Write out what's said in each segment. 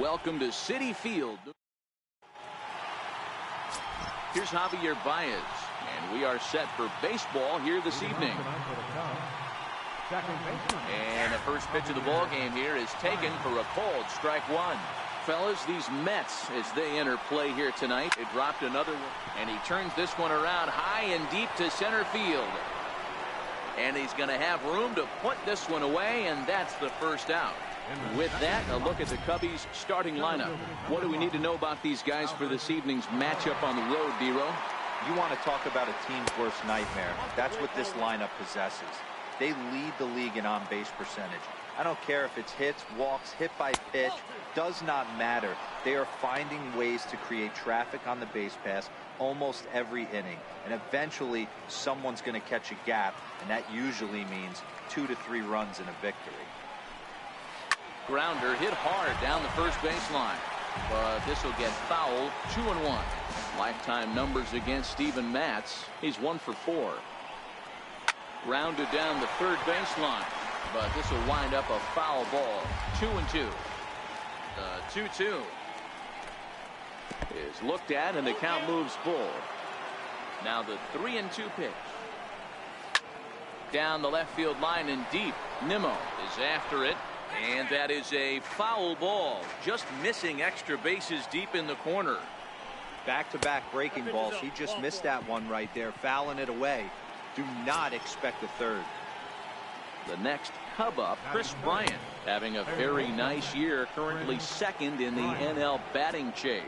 welcome to Citi Field. Here's Javier Baez, and we are set for baseball here this evening. And the first pitch of the ball game here is taken for a called strike one. Fellas, these Mets, as they enter play here tonight, it dropped another one, and he turns this one around high and deep to center field. And he's going to have room to put this one away, and that's the first out. With that, a look at the Cubbies' starting lineup. What do we need to know about these guys for this evening's matchup on the road, D-Row? You want to talk about a team's worst nightmare. That's what this lineup possesses. They lead the league in on-base percentage. I don't care if it's hits, walks, hit by pitch, does not matter. They are finding ways to create traffic on the base pass almost every inning. And eventually, someone's going to catch a gap, and that usually means 2 to 3 runs in a victory. Grounder hit hard down the first baseline, but this will get fouled. 2-1. Lifetime numbers against Steven Matz. He's 1 for 4. Grounded down the third baseline, but this will wind up a foul ball. 2-2. 2-2 is looked at, and the count moves full. Now the 3-2 pitch. Down the left field line and deep. Nimmo is after it, and that is a foul ball. Just missing extra bases deep in the corner. Back-to-back breaking balls. He just missed that one right there, fouling it away. Do not expect a third. The next Cub up, Chris Bryant, having a very nice year, currently second in the NL batting chase.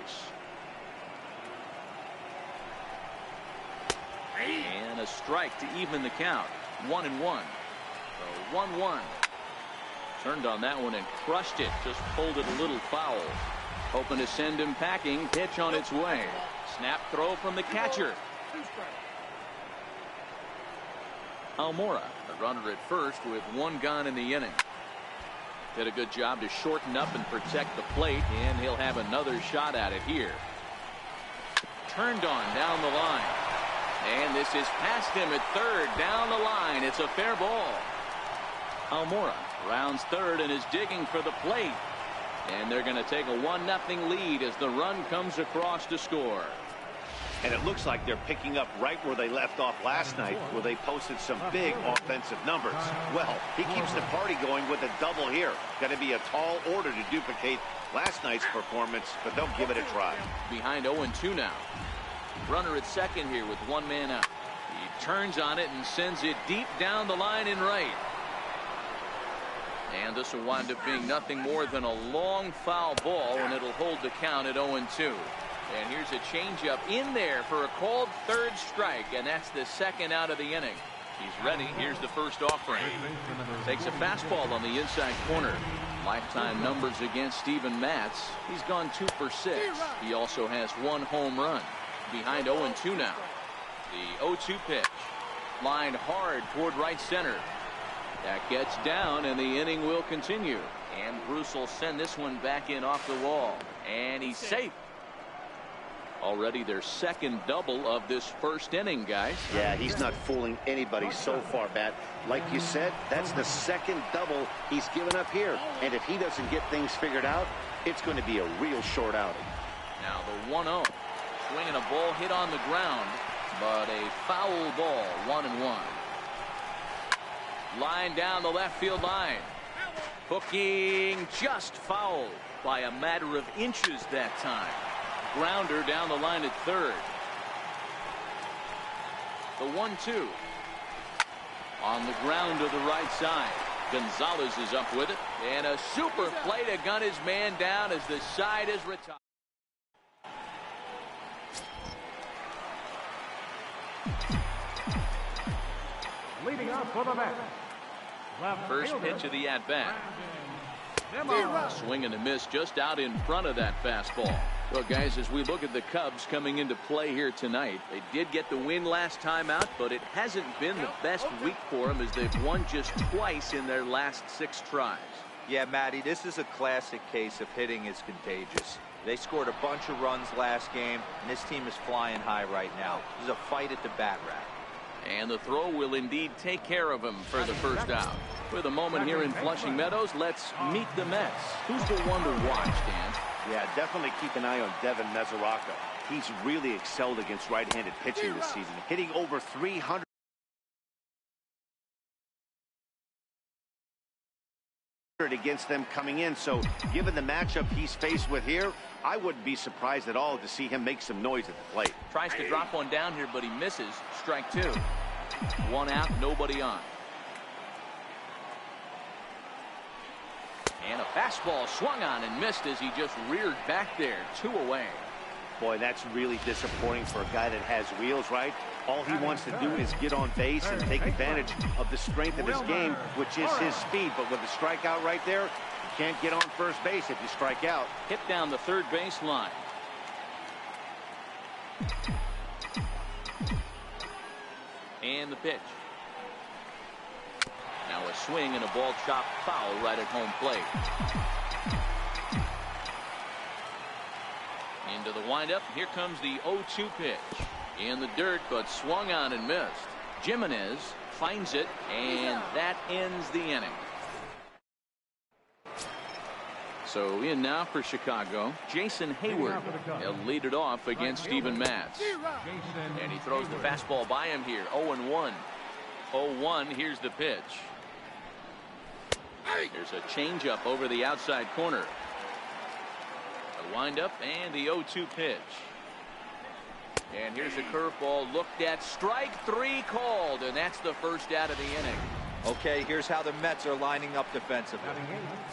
And a strike to even the count. 1-1. So 1-1. Turned on that one and crushed it. Just pulled it a little foul. Hoping to send him packing. Pitch on its way. Snap throw from the catcher. Almora, a runner at first with 1 gone in the inning. Did a good job to shorten up and protect the plate, and he'll have another shot at it here. Turned on down the line. And this is past him at third, down the line. It's a fair ball. Almora rounds third and is digging for the plate. And they're going to take a 1-0 lead as the run comes across to score. And it looks like they're picking up right where they left off last night, where they posted some big offensive numbers. Well, he keeps the party going with a double here. Going to be a tall order to duplicate last night's performance, but they'll give it a try. Behind 0-2 now. Runner at second here with 1 man out. He turns on it and sends it deep down the line in right. And this will wind up being nothing more than a long foul ball, and it'll hold the count at 0-2. And here's a changeup in there for a called third strike, and that's the second out of the inning. He's ready. Here's the first offering. Takes a fastball on the inside corner. Lifetime numbers against Steven Matz. He's gone 2 for 6. He also has 1 home run. Behind 0-2 now. The 0-2 pitch. Lined hard toward right center. That gets down, and the inning will continue. And Bruce will send this one back in off the wall. And he's safe. Already their second double of this first inning, guys. Yeah, he's not fooling anybody so far, Matt. Like you said, that's the second double he's given up here. And if he doesn't get things figured out, it's going to be a real short outing. Now the 1-0. Swinging a ball hit on the ground, but a foul ball. 1-1. Line down the left field line. Hooking just fouled by a matter of inches that time. Grounder down the line at third. The 1-2. On the ground to the right side. Gonzalez is up with it. And a super play to gun his man down as the side is retired. Leading up for the Mets. First pitch of the at-bat. Swing and a miss just out in front of that fastball. Well, guys, as we look at the Cubs coming into play here tonight, they did get the win last time out, but it hasn't been the best week for them as they've won just twice in their last 6 tries. Yeah, Matty, this is a classic case of hitting is contagious. They scored a bunch of runs last game, and this team is flying high right now. There's a fight at the bat rack. And the throw will indeed take care of him for the first out. With a moment here in Flushing Meadows, let's meet the Mets. Who's the one to watch, Dan? Yeah, definitely keep an eye on Devin Mesoraco. He's really excelled against right-handed pitching this season, hitting over 300 against them coming in. So given the matchup he's faced with here, I wouldn't be surprised at all to see him make some noise at the plate. Tries to drop one down here, but he misses. Strike two. One out, nobody on. And a fastball swung on and missed as he just reared back there. 2 away. Boy, that's really disappointing for a guy that has wheels, right? All he wants to do is get on base and take advantage of the strength of his game, which is his speed. But with a strikeout right there, you can't get on first base if you strike out. Hit down the third base line. And the pitch. Now a swing and a ball chopped foul right at home plate. Into the windup. Here comes the 0-2 pitch. In the dirt, but swung on and missed. Jimenez finds it, and that ends the inning. So in now for Chicago, Jason Hayward. He'll lead it off against Steven Matz. And he throws the fastball by him here. 0-1. 0-1. Here's the pitch. There's a changeup over the outside corner. A windup and the 0-2 pitch. And here's a curveball looked at. Strike three called, and that's the first out of the inning. Okay, here's how the Mets are lining up defensively.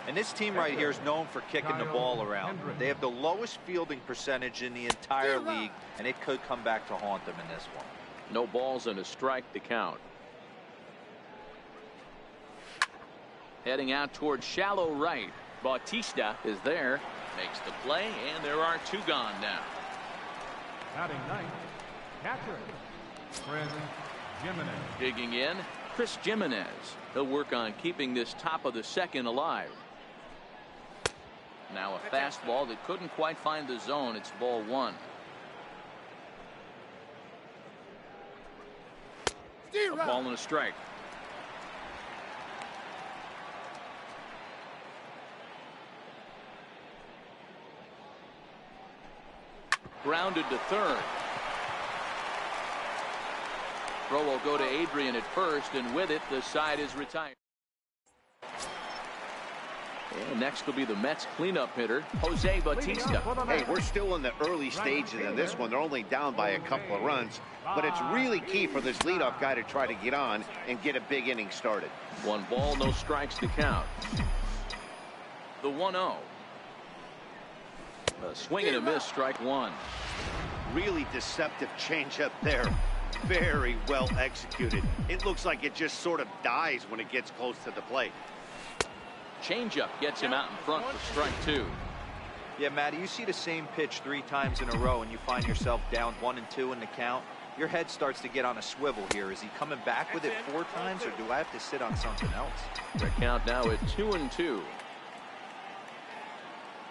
And this team right here is known for kicking the ball around. They have the lowest fielding percentage in the entire league, and it could come back to haunt them in this one. No balls and a strike to count. Heading out towards shallow right. Bautista is there. Makes the play, and there are 2 gone now. Batting ninth, catcher, Chris Jimenez. Digging in, Chris Jimenez. He'll work on keeping this top of the second alive. Now a fastball that couldn't quite find the zone. It's ball 1. A ball and a strike. Grounded to third. Throw will go to Adrian at first, and with it, the side is retired. And next will be the Mets cleanup hitter, Jose Bautista. Hey, we're still in the early stages of this one. They're only down by a couple of runs, but it's really key for this leadoff guy to try to get on and get a big inning started. 1 ball, no strikes to count. The 1-0. A swing and a miss, strike 1. Really deceptive changeup there. Very well executed. It looks like it just sort of dies when it gets close to the plate. Changeup gets him out in front for strike 2. Yeah, Matty, you see the same pitch 3 times in a row and you find yourself down 1 and 2 in the count. Your head starts to get on a swivel here. Is he coming back with it 4 times, or do I have to sit on something else? The count now at 2-2.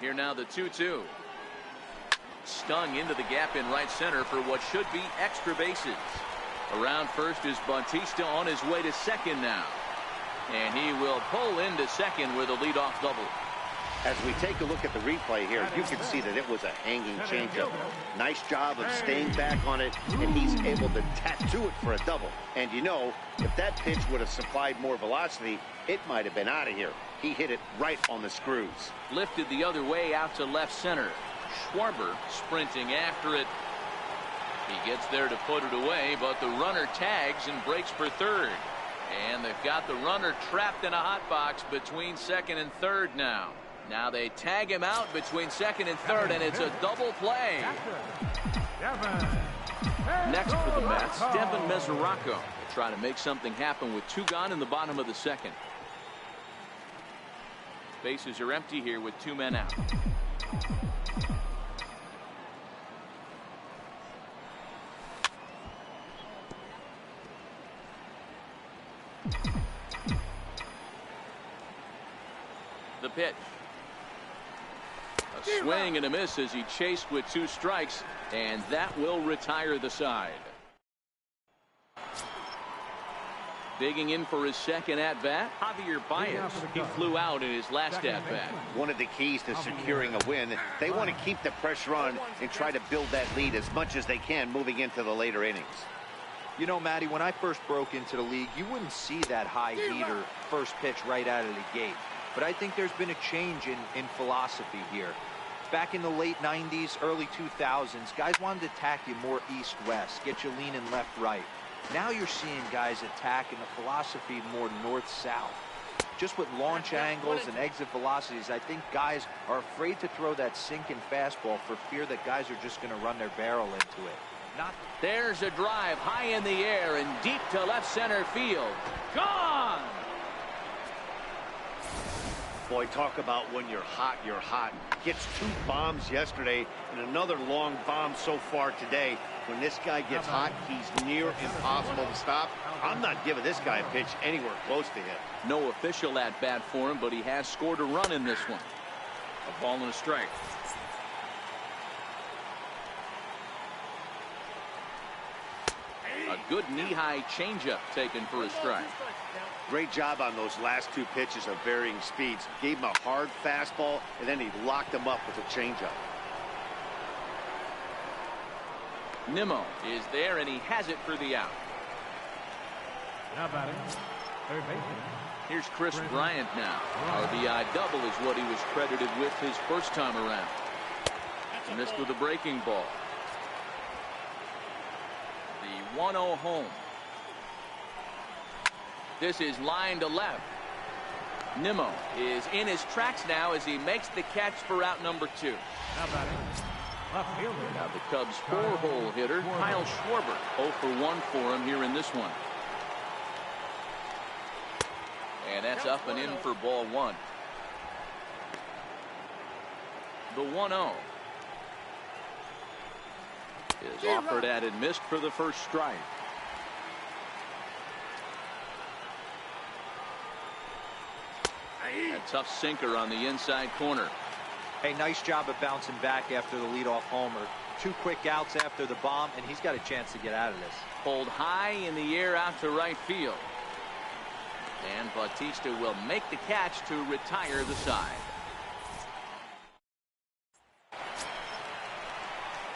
Here now the 2-2. Stung into the gap in right center for what should be extra bases. Around first is Bautista on his way to second now. And he will pull into second with a leadoff double. As we take a look at the replay here, you can see that it was a hanging changeup. Nice job of staying back on it, and he's able to tattoo it for a double. And you know, if that pitch would have supplied more velocity, it might have been out of here. He hit it right on the screws. Lifted the other way out to left center. Schwarber sprinting after it. He gets there to put it away, but the runner tags and breaks for third. And they've got the runner trapped in a hot box between second and third now. Now they tag him out between second and third, and it's a double play. Next for the Mets, Devin Mesoraco will try to make something happen with 2 gone in the bottom of the second. Bases are empty here with 2 men out. The pitch. A swing and a miss as he chased with 2 strikes, and that will retire the side. Digging in for his second at-bat, Javier Baez. He flew out in his last at-bat. One of the keys to securing a win, they want to keep the pressure on and try to build that lead as much as they can moving into the later innings. You know, Matty, when I first broke into the league, you wouldn't see that high heater first pitch right out of the gate. But I think there's been a change in philosophy here. Back in the late 90s, early 2000s, guys wanted to attack you more east-west, get you leaning left-right. Now you're seeing guys attack in the philosophy more north-south. Just with launch angles and exit velocities, I think guys are afraid to throw that sinking fastball for fear that guys are just going to run their barrel into it. There's a drive high in the air and deep to left center field. Gone! Boy, talk about when you're hot, you're hot. Gets 2 bombs yesterday and another long bomb so far today. When this guy gets hot, he's near impossible to stop. I'm not giving this guy a pitch anywhere close to him. No official at-bat for him, but he has scored a run in this one. A ball and a strike. A good knee-high changeup taken for a strike. Great job on those last 2 pitches of varying speeds. Gave him a hard fastball, and then he locked him up with a changeup. Nimmo is there, and he has it for the out. Now batting, third baseman. Here's Chris Bryant now. RBI double is what he was credited with his first time around. Missed with a breaking ball. The 1-0 home. This is line to left. Nimmo is in his tracks now as he makes the catch for out number 2. Now batting, left fielder. Now the Cubs' 4-hole hitter, Kyle Schwarber. 0 for 1 for him here in this one. And that's up and in for ball 1. The 1-0 is offered at and missed for the first strike. A tough sinker on the inside corner. Hey, nice job of bouncing back after the leadoff homer. 2 quick outs after the bomb, and he's got a chance to get out of this. Pulled high in the air out to right field. And Bautista will make the catch to retire the side.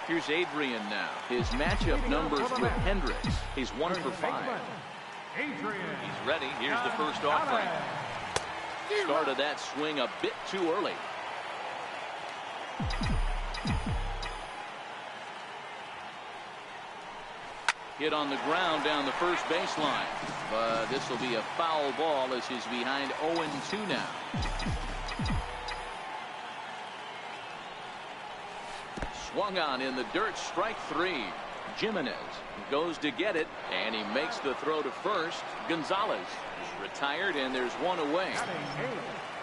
Here's Adrian now. His matchup numbers with Hendricks. He's 1 for 5. He's ready. Here's the first offering. Started that swing a bit too early. Hit on the ground down the first baseline. But this will be a foul ball as he's behind 0-2 now. Swung on in the dirt, strike 3. Jimenez goes to get it, and he makes the throw to first. Gonzalez is retired, and there's 1 away.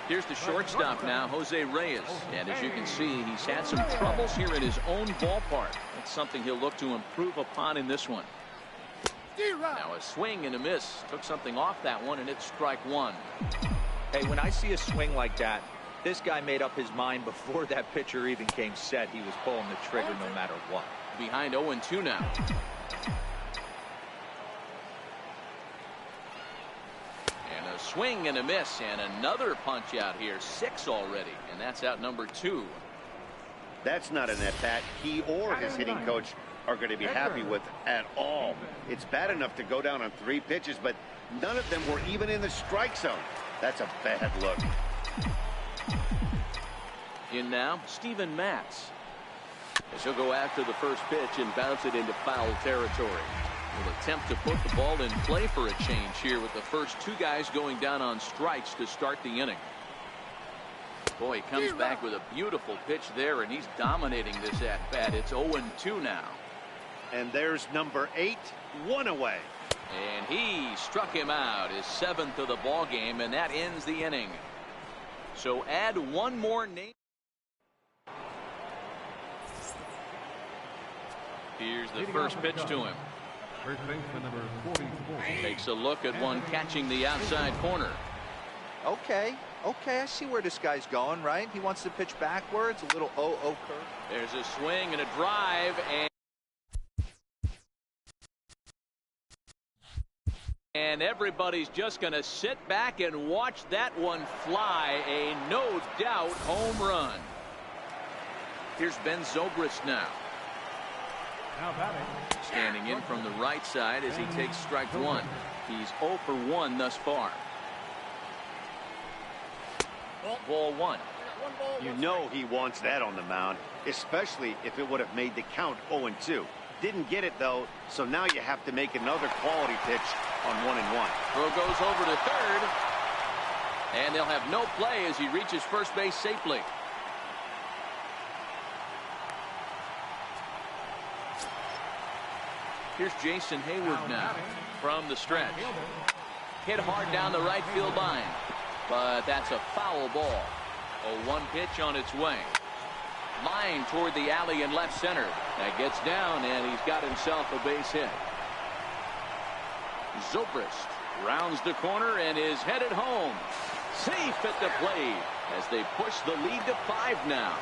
Here's the shortstop now, Jose Reyes. And as you can see, he's had some troubles here in his own ballpark. That's something he'll look to improve upon in this one. Now a swing and a miss. Took something off that one, and it's strike 1. Hey, when I see a swing like that, this guy made up his mind before that pitcher even came set. He was pulling the trigger no matter what. Behind 0-2 now. And a swing and a miss, and another punch out here. 6 already, and that's out number 2. That's not an at-bat he or his hitting coach are going to be happy with at all. It's bad enough to go down on 3 pitches, but none of them were even in the strike zone. That's a bad look. In now, Steven Matz. As he'll go after the first pitch and bounce it into foul territory. Will attempt to put the ball in play for a change here with the first 2 guys going down on strikes to start the inning. Boy, he comes back with a beautiful pitch there, and he's dominating this at-bat. It's 0-2 now. And there's number 8, 1 away. And he struck him out, his 7th of the ball game, and that ends the inning. So add 1 more name. Here's the first pitch to him. First baseman number 44. Takes a look at one catching the outside corner. Okay, I see where this guy's going, right? He wants to pitch backwards, a little 0-0 curve. There's a swing and a drive, and And everybody's just going to sit back and watch that one fly. A no doubt home run. Here's Ben Zobrist now. Standing in from the right side as he takes strike one. He's 0 for 1 thus far. Ball one. You know he wants that on the mound, especially if it would have made the count 0-2. Didn't get it, though, so now you have to make another quality pitch on 1-1. Throw goes over to third. And they'll have no play as he reaches first base safely. Here's Jason Hayward now from the stretch. Hit hard down the right field line. But that's a foul ball. A 1 pitch on its way. Line toward the alley in left center. That gets down, and he's got himself a base hit. Zobrist rounds the corner and is headed home. Safe at the plate as they push the lead to 5 now.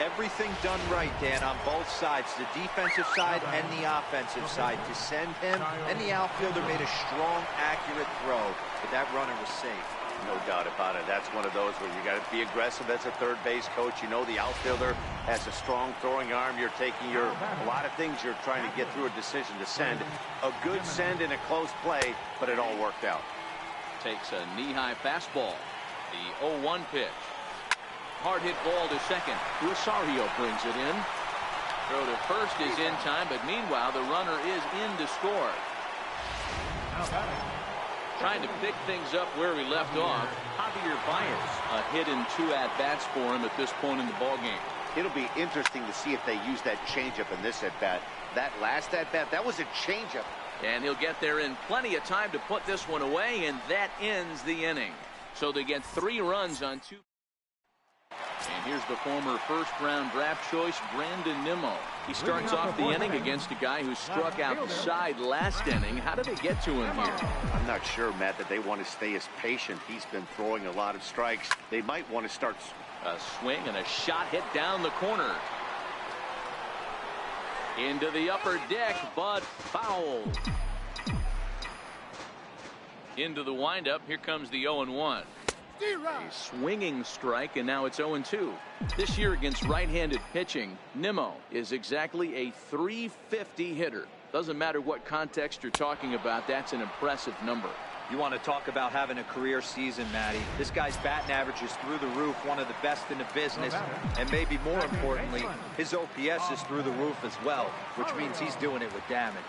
Everything done right, Dan, on both sides, the defensive side and the offensive side. To send him, and the outfielder made a strong, accurate throw, but that runner was safe. No doubt about it. That's one of those where you got to be aggressive as a third base coach. You know the outfielder has a strong throwing arm. You're taking a lot of things you're trying to get through a decision to send. A good send in a close play, but it all worked out. Takes a knee-high fastball. The 0-1 pitch. Hard hit ball to second. Rosario brings it in. Throw to first is in time, but meanwhile the runner is in to score. Trying to pick things up where we left off. Javier Baez, a hit in 2 at-bats for him at this point in the ballgame. It'll be interesting to see if they use that changeup in this at-bat. That last at-bat, that was a changeup. And he'll get there in plenty of time to put this one away, and that ends the inning. So they get 3 runs on 2. And here's the former first-round draft choice, Brandon Nimmo. He starts off the inning against a guy who struck out the side last inning. How did they get to him here? I'm not sure, Matt, that they want to stay as patient. He's been throwing a lot of strikes. They might want to start. A swing and a shot hit down the corner. Into the upper deck, but foul. Into the windup. Here comes the 0-1. A swinging strike, and now it's 0-2. This year against right-handed pitching, Nimmo is exactly a .350 hitter. Doesn't matter what context you're talking about, that's an impressive number. You want to talk about having a career season, Matty. This guy's batting average is through the roof, one of the best in the business, and maybe more importantly, his OPS is through the roof as well, which means he's doing it with damage.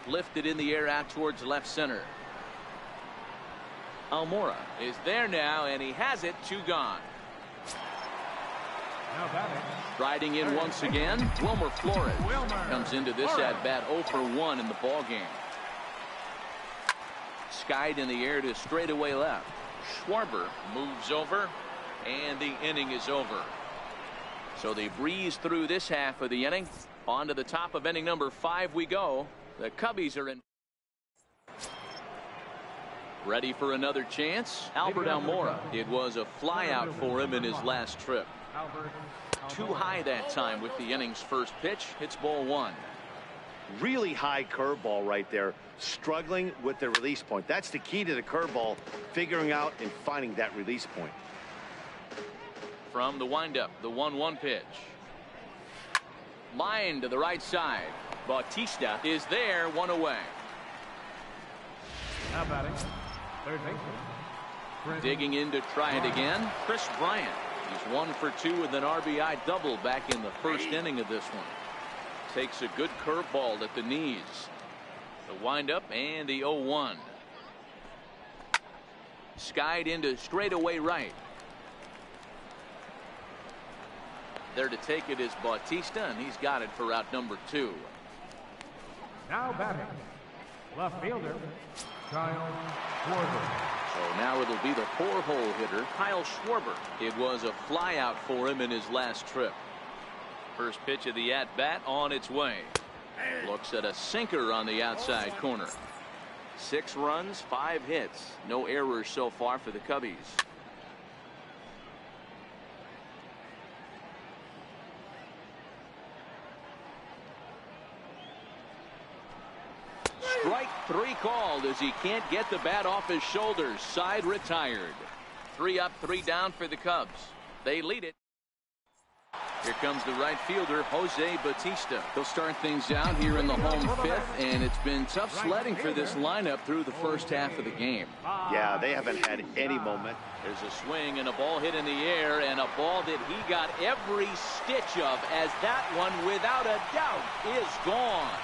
Lifted in the air out towards left center. Almora is there now, and he has it. 2 gone. Riding in once again, Wilmer Flores comes into this at-bat 0 for 1 in the ballgame. Skied in the air to straightaway left. Schwarber moves over, and the inning is over. So they breeze through this half of the inning. On to the top of inning number 5 we go. The Cubbies are in. Ready for another chance. Albert Almora. It was a flyout for him in his last trip. Too high that time with the inning's first pitch. Hits ball 1. Really high curveball right there. Struggling with the release point. That's the key to the curveball. Figuring out and finding that release point. From the windup, the 1-1 pitch. Line to the right side. Bautista is there, 1 away. Now batting, third baseman. Digging in to try it again, Chris Bryant. He's 1 for 2 with an RBI double back in the first inning of this one. Takes a good curveball at the knees. The windup and the 0-1. Skied into straightaway right. There to take it is Bautista, and he's got it for out number 2. Now batting, left fielder, Kyle Schwarber. So now it'll be the 4-hole hitter, Kyle Schwarber. It was a flyout for him in his last trip. First pitch of the at-bat on its way. Looks at a sinker on the outside corner. 6 runs, 5 hits. No errors so far for the Cubbies. Strike 3 called as he can't get the bat off his shoulders. Side retired. 3 up, 3 down for the Cubs. They lead it. Here comes the right fielder, Jose Bautista. He'll start things out here in the home 5th, and it's been tough sledding for this lineup through the first half of the game. Yeah, they haven't had any moment. There's a swing and a ball hit in the air, and a ball that he got every stitch of, as that one, without a doubt, is gone.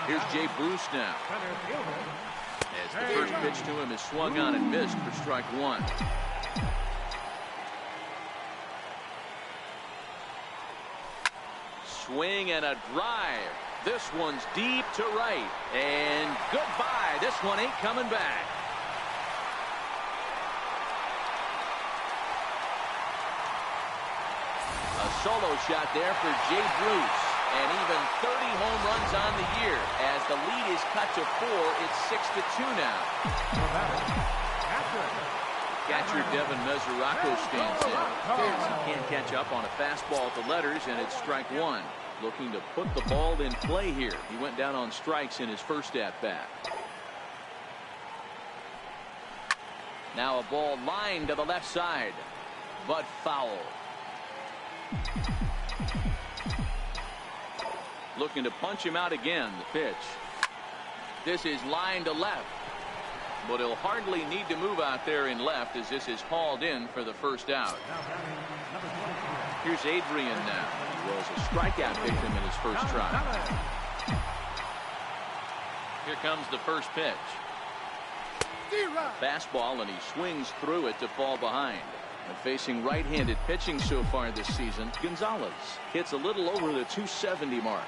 Here's Jay Bruce now. As the first pitch to him is swung on and missed for strike 1. Swing and a drive. This one's deep to right. And goodbye. This one ain't coming back. A solo shot there for Jay Bruce. And even 30 home runs on the year. As the lead is cut to 4, it's 6-2 now. Catcher Devin Mesoraco stands in. He can't catch up on a fastball at the letters, and it's strike 1. Looking to put the ball in play here. He went down on strikes in his first at-bat. Now a ball lined to the left side, but foul. Looking to punch him out again. The pitch. This is line to left, but he'll hardly need to move out there in left, as this is hauled in for the first out. Here's Adrian now. He was a strikeout victim in his first try. Here comes the first pitch. Fastball, and he swings through it to fall behind. And facing right-handed pitching so far this season, Gonzalez hits a little over the 270 mark.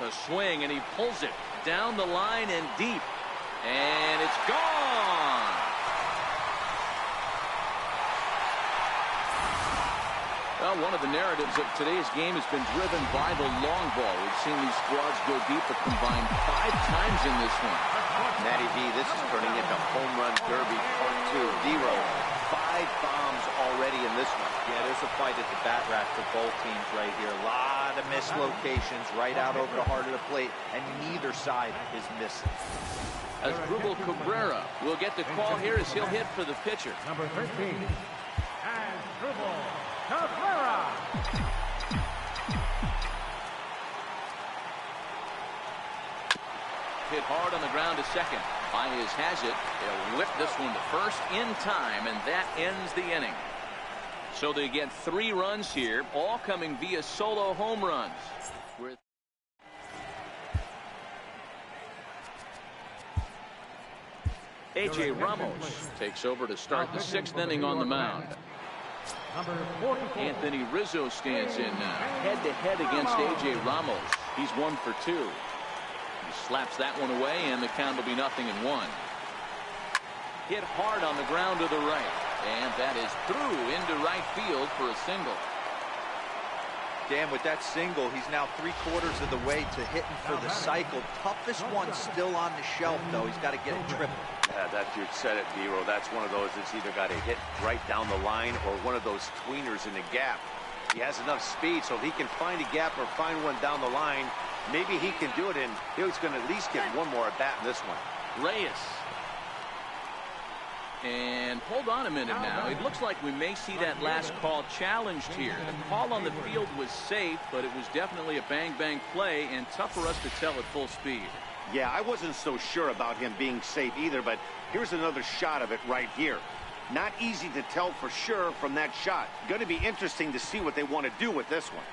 A swing, and he pulls it down the line and deep. And it's gone. Well, one of the narratives of today's game has been driven by the long ball. We've seen these squads go deep a combined 5 times in this one. Matty V, this is turning into home run derby part 2. 0. 5 bombs already in this one. Yeah, there's a fight at the bat rack for both teams right here. A lot of missed locations right out over the heart of the plate, and neither side is missing. Asdrubal Cabrera will get the call here as he'll hit for the pitcher. Number 13, Asdrubal Cabrera. Hit hard on the ground to second. Baez has it. They'll whip this one to first in time, and that ends the inning. So they get 3 runs here, all coming via solo home runs. A.J. Ramos takes over to start the 6th inning on the mound. Anthony Rizzo stands in now, head-to-head against A.J. Ramos. He's 1 for 2. He slaps that one away, and the count will be 0-1. Hit hard on the ground to the right, and that is through into right field for a single. Dan, with that single, he's now 3/4 of the way to hitting for the cycle. Toughest one still on the shelf, though. He's got to get it triple. Yeah, that dude said it, Vero. That's one of those that's either got to hit right down the line or one of those tweeners in the gap. He has enough speed, so if he can find a gap or find one down the line, maybe he can do it, and he's going to at least get one more at bat in this one. Reyes. And hold on a minute now. It looks like we may see that last call challenged here. The call on the field was safe, but it was definitely a bang-bang play and tough for us to tell at full speed. Yeah, I wasn't so sure about him being safe either, but here's another shot of it right here. Not easy to tell for sure from that shot. Going to be interesting to see what they want to do with this one.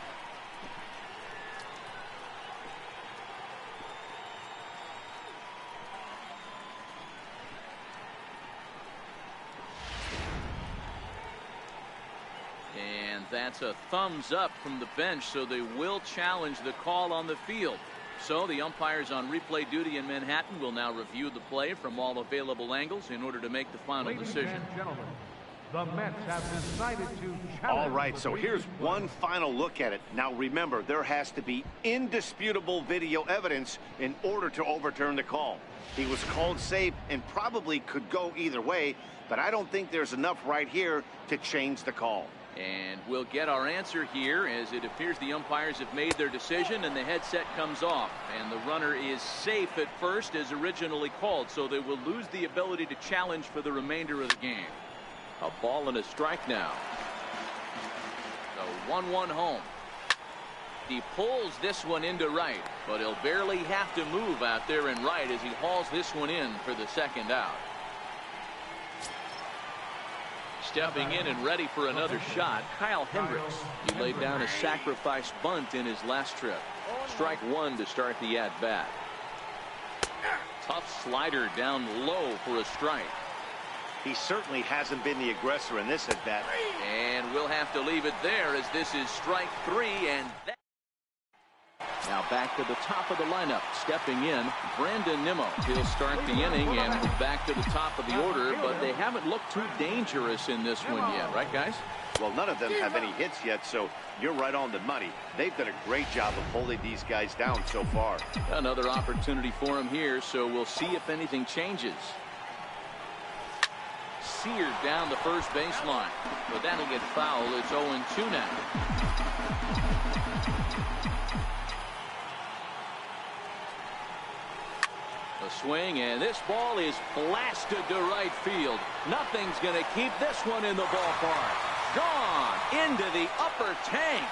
And that's a thumbs up from the bench, so they will challenge the call on the field. So the umpires on replay duty in Manhattan will now review the play from all available angles in order to make the final decision. The Mets have decided to challenge. All right, so here's one final look at it. Now remember, there has to be indisputable video evidence in order to overturn the call. He was called safe and probably could go either way, but I don't think there's enough right here to change the call. And we'll get our answer here, as it appears the umpires have made their decision and the headset comes off. And the runner is safe at first as originally called, so they will lose the ability to challenge for the remainder of the game. A ball and a strike now. The 1-1 home. He pulls this one into right, but he'll barely have to move out there in right as he hauls this one in for the second out. Stepping in and ready for another shot, Kyle Hendricks. He laid down a sacrifice bunt in his last trip. Strike one to start the at-bat. Tough slider down low for a strike. He certainly hasn't been the aggressor in this at-bat. And we'll have to leave it there, as this is strike three, and that. Now back to the top of the lineup. Stepping in, Brandon Nimmo. He'll start the inning and move back to the top of the order, but they haven't looked too dangerous in this one yet, right, guys? Well, none of them have any hits yet, so you're right on the money. They've done a great job of holding these guys down so far. Another opportunity for him here, so we'll see if anything changes. Seared down the first baseline, but that'll get foul. It's 0-2 now. A swing, and this ball is blasted to right field. Nothing's going to keep this one in the ballpark. Gone into the upper tank.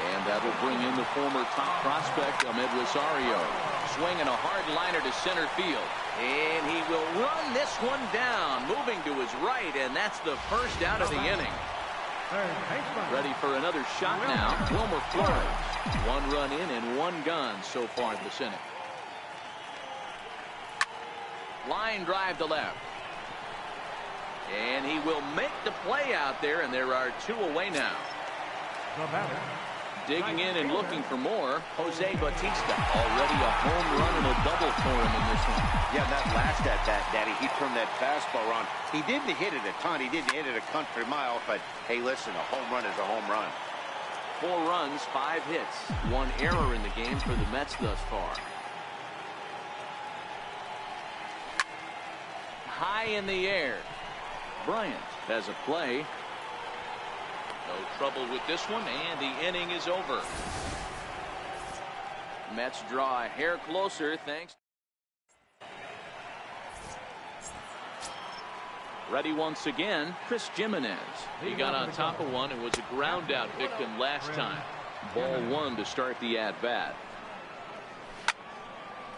And that'll bring in the former top prospect, Ahmed Rosario. Swinging a hard liner to center field. And he will run this one down, moving to his right, and that's the first out of the inning. Ready for another shot now, Wilmer Flores. One run in and one gone so far this inning. Line drive to left. And he will make the play out there, and there are two away now. Digging in and looking for more, Jose Bautista. Already a home run and a double for him in this one. Yeah, that last at-bat, Daddy, he turned that fastball around. He didn't hit it a ton. He didn't hit it a country mile, but hey, listen, a home run is a home run. 4 runs, 5 hits. 1 error in the game for the Mets thus far. High in the air. Bryant has a play. No trouble with this one, and the inning is over. Mets draw a hair closer, thanks. Ready once again, Chris Jimenez. He got on top of one and was a ground out victim last time. Ball 1 to start the at-bat.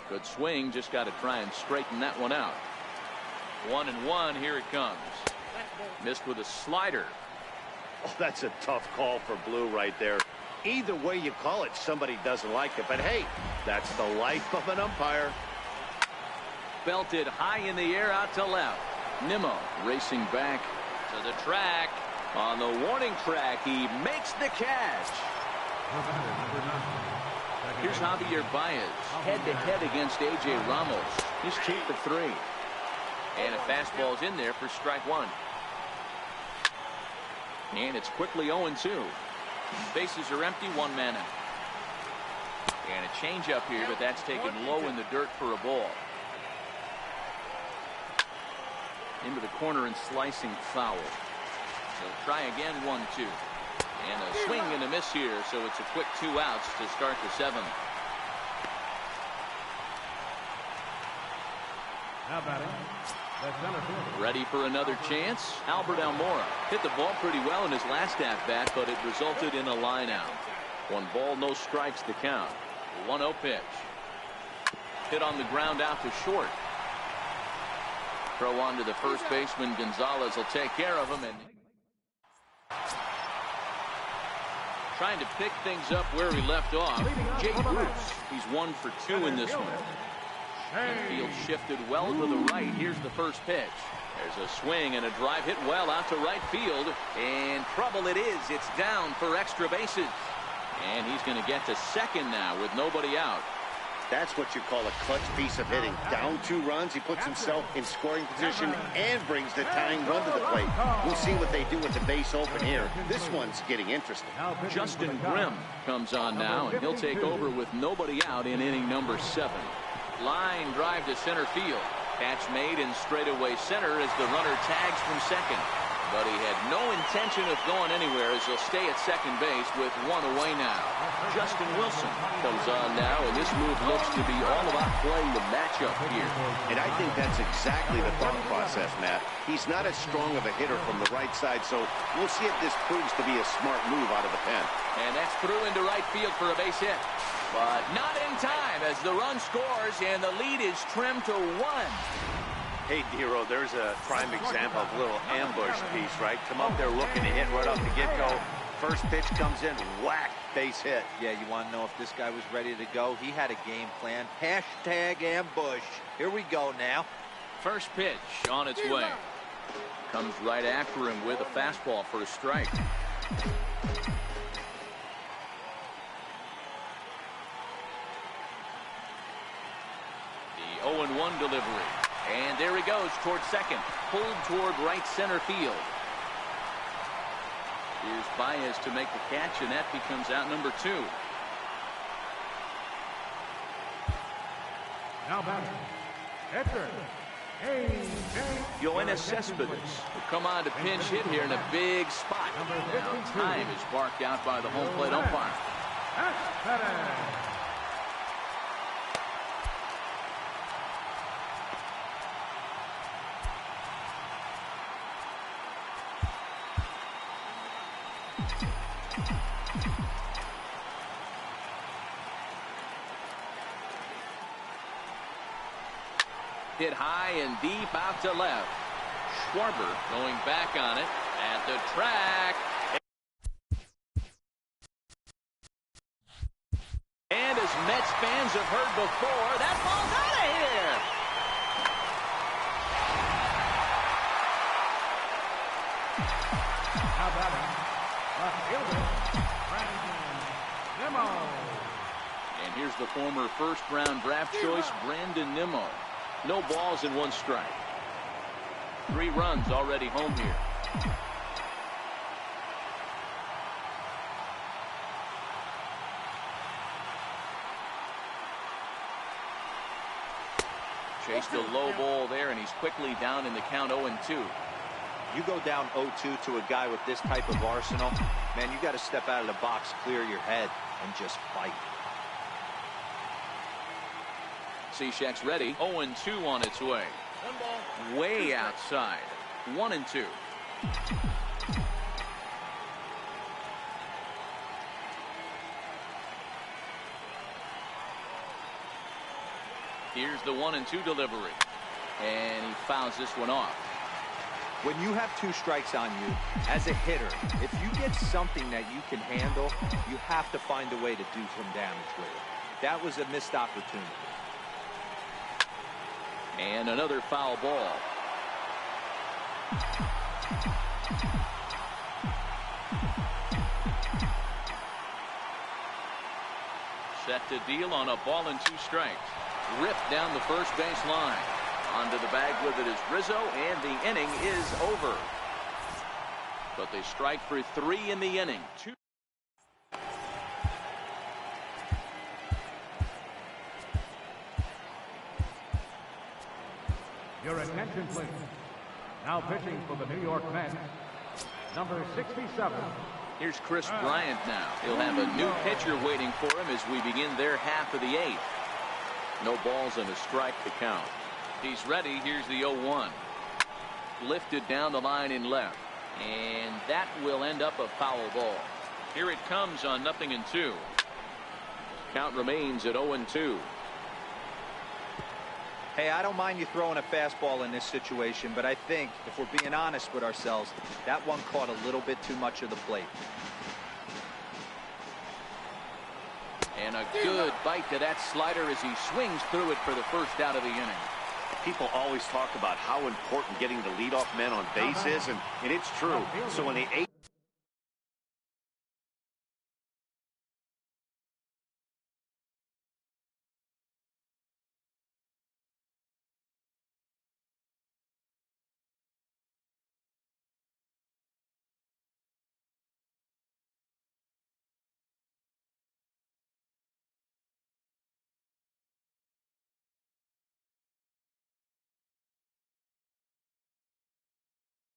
Good swing, just got to try and straighten that one out. 1-1, here it comes. Missed with a slider. Oh, that's a tough call for Blue right there. Either way you call it, somebody doesn't like it. But hey, that's the life of an umpire. Belted high in the air out to left. Nimmo racing back to the track. On the warning track, he makes the catch. Here's Javier Baez, head-to-head against A.J. Ramos. He's 2 for 3. And a fastball's in there for strike 1. And it's quickly 0-2. Bases are empty, 1 man out. And a changeup here, but that's taken low in the dirt for a ball. Into the corner and slicing foul. They'll try again, 1-2. And a swing and a miss here, so it's a quick 2 outs to start the 7th. Now batting, the center fielder. Ready for another chance. Albert Almora hit the ball pretty well in his last at-bat, but it resulted in a line out. 1 ball, no strikes to count. 1-0 pitch. Hit on the ground out to short. Throw on to the first baseman. Gonzalez will take care of him. And trying to pick things up where he left off. Jake Bruce. He's 1 for 2 in this one. Field shifted well to the right. Here's the first pitch. There's a swing and a drive hit well out to right field. And trouble it is. It's down for extra bases. And he's going to get to second now with nobody out. That's what you call a clutch piece of hitting. Down 2 runs, he puts himself in scoring position and brings the tying run to the plate. We'll see what they do with the base open here. This one's getting interesting. Justin Grimm comes on now, and he'll take over with nobody out in inning number 7. Line drive to center field. Catch made in straightaway center as the runner tags from second. But he had no intention of going anywhere as he'll stay at second base with 1 away now. Justin Wilson comes on now, and this move looks to be all about playing the matchup here. And I think that's exactly the thought process, Matt. He's not as strong of a hitter from the right side, so we'll see if this proves to be a smart move out of the pen. And that's through into right field for a base hit. But not in time as the run scores, and the lead is trimmed to 1. Hey, Dero, there's a prime example of a little ambush piece, right? Come up there looking to hit right off the get-go. First pitch comes in, whack, base hit. Yeah, you want to know if this guy was ready to go? He had a game plan. Hashtag ambush. Here we go now. First pitch on its way. Comes right after him with a fastball for a strike. The 0-1 delivery. And there he goes toward second. Pulled toward right center field. Here's Baez to make the catch, and that becomes out number 2. Now batting, Edgar. Yoenis Cespedes will come on to pinch hit here in a big spot. Now time is barked out by the home plate umpire. Hit high and deep out to left. Schwarber going back on it at the track. And as Mets fans have heard before, that ball's out of here. How about it? Left fielder, Brandon Nimmo. And here's the former first-round draft choice, Brandon Nimmo. No balls and 1 strike. 3 runs already home here. Chased a low ball there, and he's quickly down in the count 0-2. You go down 0-2 to a guy with this type of arsenal, man, you got to step out of the box, clear your head, and just fight. Cishek's ready. 0-2 on its way. 1 ball. Way outside. 1-2. Here's the 1-2 delivery. And he fouls this one off. When you have 2 strikes on you, as a hitter, if you get something that you can handle, you have to find a way to do some damage with it. That was a missed opportunity. And another foul ball. Set to deal on a ball and 2 strikes. Ripped down the first base line. Onto the bag with it is Rizzo, and the inning is over. But they strike for 3 in the inning. 2. Your attention, please. Now pitching for the New York Mets, number 67. Here's Chris Bryant now. He'll have a new pitcher waiting for him as we begin their half of the 8th. No balls and a strike to count. He's ready. Here's the 0-1. Lifted down the line in left. And that will end up a foul ball. Here it comes on 0-2. Count remains at 0-2. Hey, I don't mind you throwing a fastball in this situation, but I think, if we're being honest with ourselves, that one caught a little bit too much of the plate. And a good bite to that slider as he swings through it for the first out of the inning. People always talk about how important getting the leadoff man on base is, and it's true. So when the